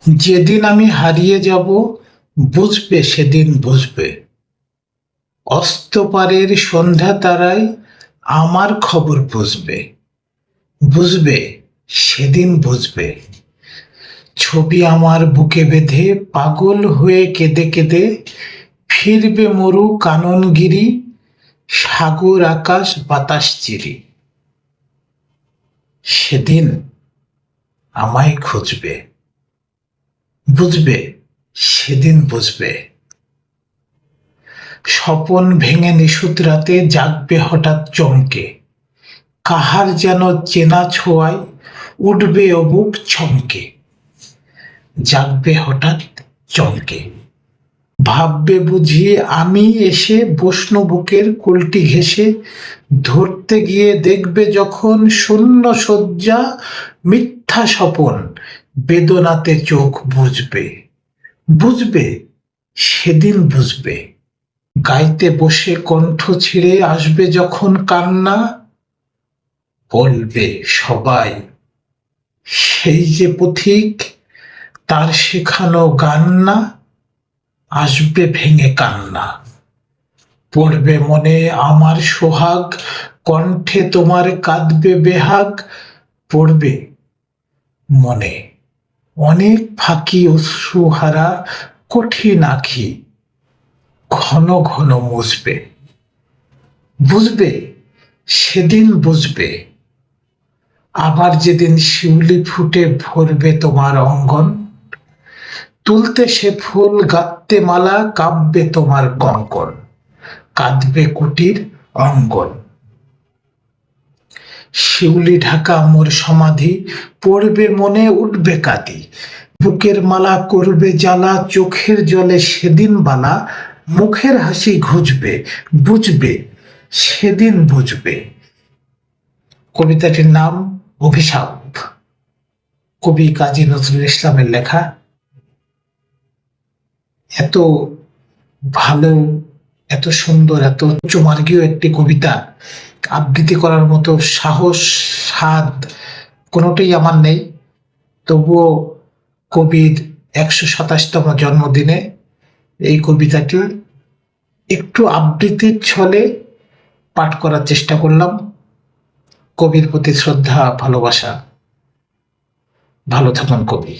যেদিন আমি হারিয়ে যাব বুঝবে, সেদিন বুঝবে। অস্তপারের সন্ধ্যা তারায় আমার খবর বুঝবে, বুঝবে সেদিন বুঝবে। ছবি আমার বুকে বেঁধে পাগল হয়ে কেঁদে কেঁদে ফিরবে মরু কাননগিরি, সাগর আকাশ বাতাস চিরি। সেদিন আমায় খুঁজবে, বুঝবে সেদিন বুঝবে। স্বপন ভেঙে নিশুত রাতে জাগবে হঠাৎ চমকে, কাহার যেন চেনা ছোঁয়ায় উঠবে অবুক ছমকে। জাগবে হঠাৎ চমকে, ভাববে বুঝি আমি এসে বসনো বুকের কলটি ঘেঁষে, ধরতে গিয়ে দেখবে যখন শূন্য শয্যা মিথ্যা স্বপন, বেদনাতে চোখ বুঝবে, বুঝবে সেদিন বুঝবে। গাইতে বসে কণ্ঠ ছিঁড়ে আসবে যখন কান্না, বলবে সবাই সেই যে পথিক, তার শেখানো গান না। আসবে ভেঙে কান্না, পড়বে মনে আমার সোহাগ, কণ্ঠে তোমার কাঁদবে বেহাগ। পড়বে মনে অনেক ফাঁকি অশ্রুহারা কঠিন আঁখি, ঘন ঘন মুছবে, বুঝবে সেদিন বুঝবে। আবার যেদিন শিউলি ফুটে ভরবে তোমার অঙ্গন, তুলতে সে ফুল গাঁথতে মালা কাঁপবে তোমার কঙ্কন, কাঁদবে কুটির অঙ্গন। শিউলি ঢাকা মোর সমাধি, পড়বে মনে উঠবে কাঁদি, বুকের মালা করবে জ্বালা, চোখের জলে সেদিন বালা। মুখের হাসি ঘুচবে, বুঝবে সেদিন বুঝবে। কবিতাটির নাম অভিশাপ, কবি কাজী নজরুল ইসলামের লেখা। এত ভালো, এত সুন্দর, এত উচ্চমার্গীয় একটি কবিতা আবৃত্তি করার মতো সাহস, স্বাদ কোনোটাই আমার নেই। তবুও কবির ১২৭তম জন্মদিনে এই কবিতাটি একটু আবৃত্তির ছলে পাঠ করার চেষ্টা করলাম। কবির প্রতি শ্রদ্ধা, ভালোবাসা। ভালো থাকুন কবি।